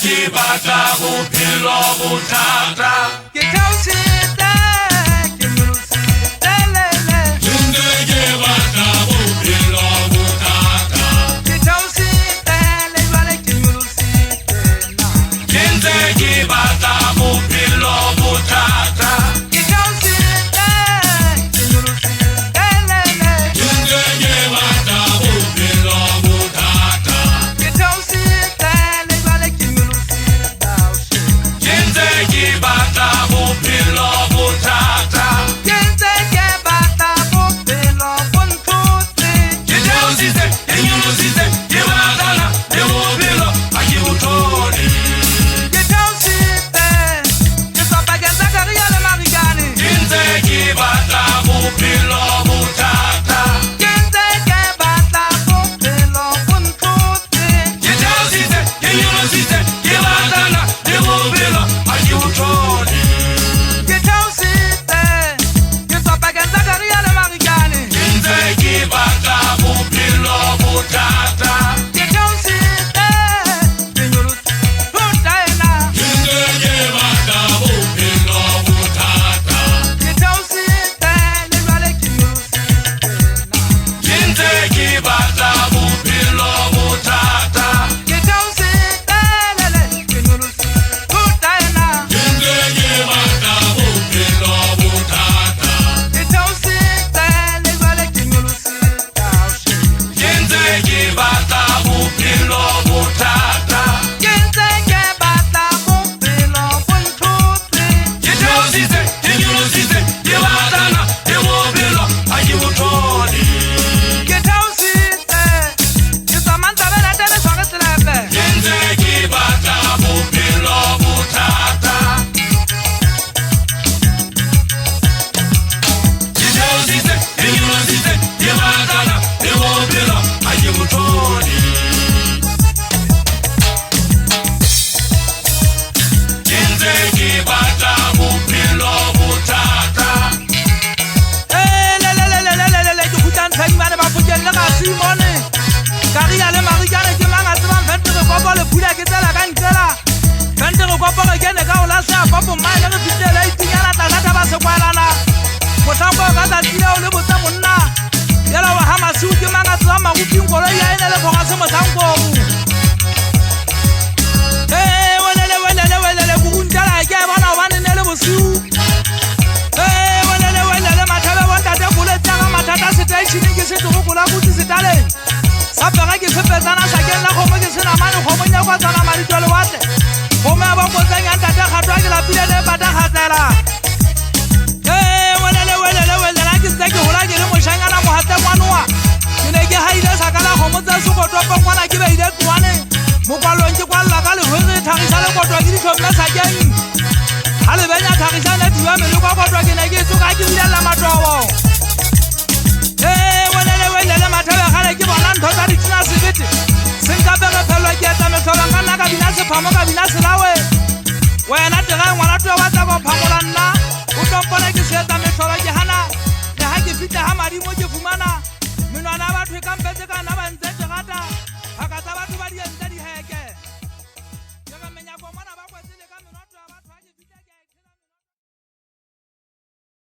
ke batla bophelo bothata ke theositse ke nyolositse lele ke ntse ke batla bophelo bothata ke theositse le jwale ke nyolositse na ke ntse ke batla bophelo bothata ke theositse ke nyolositse lele ke ntse ke batla bophelo bothata ke theositse le jwale ke nyolositse ke ntse ke batla bophelo bothata ke ntse ke batla bophelo bontlotse ke theositse ke nyolositse ke batlana le bophelo ha ke bo thole ke theositse ke tswa pakeng tsa Karia le Marikane ke ntse ke batla bophelo bothata ke ntse ke batla bophelo bontlotse ke theositse ke nyolositse ke batlana le bophelo ha ke bo thole ke theositse ke tswa pakeng tsa Karia le Marikane ke ntse ke batla bophelo bothata ke theositse ke nyolositse lutaena ke ntse ke batla bophelo bothata ke theositse le jwale ke nyolositse na ke ntse ke batla bophelo bothata ke theositse lele ke nyolositse lutaena ke ntse ke batla bophelo bothata ke theositse le jwale ke nyolositse ke ntse ke batla bophelo bothata ke ntse ke batla bophelo bontlotse ke theositse ke nyolositse ke batlana le bophelo ha ke bo thole ke theositse ke tswa Mantabelete le Tshwaretselepe ke ntse ke batla bophelo bothata ke theositse ke nyolositse ke batlana le bophelo ha ke bo thole ke ntse ke batla bophelo bothata lelelelelelelele ke kgutlantlhadi bane ba fokelle ga Simone Karia le Marikane ke mang a tsebang Ventere Kopo le Phula ke tsela ka ntlela Ventere Kopo re kene ka go lasea Popo Mine re fitlhele itinyana tlatata ba sekwalana motlhanko ka tsatsi leo le botse monna yela wa ha Masiu ke mang a tsebang Magoping koloi ya ene le kgoga se motlhankong welele kuruntela ke a bona gobane ne le bosiu welele Mathabe bontate koletsaga mathata setaišeneng ke setlogokola kutsi setaleng sa pega ke sepetsana sakeng la kgomo ke senamane kgomong ya kwatsana maditwa lewatle kgomo ya bonkotseng ya ntate kgatwa ke lapile le pata kgatsela welele ke ntse ke gola ke le mošanyana mogatle ngwanoa ke ne ke gaile sakala kgomo tse sekotopongwana ke beile tuane mokwalong ke kwalela ka lehwere thagisa lekotwa ke ditlhomme sakeng ga lebenya thagisa ne tiwa mele kwa kotwa ke ne ke tsoka ke bilela matogo welele Mathabe gale ke bona ntho tsa ditina sebete senkapege phelwa ke eta metlholong ka nna ka bina sephamo ka bina selawe wena tega ngwana tue wa tsa bophamola nna o tlompone ke seetsa metlholo ke hana le ga ke fitlhe ga madimo ke fumana menwana ya batho e kampetse ka nna ba ntse tegata phaka tsa batho ba diente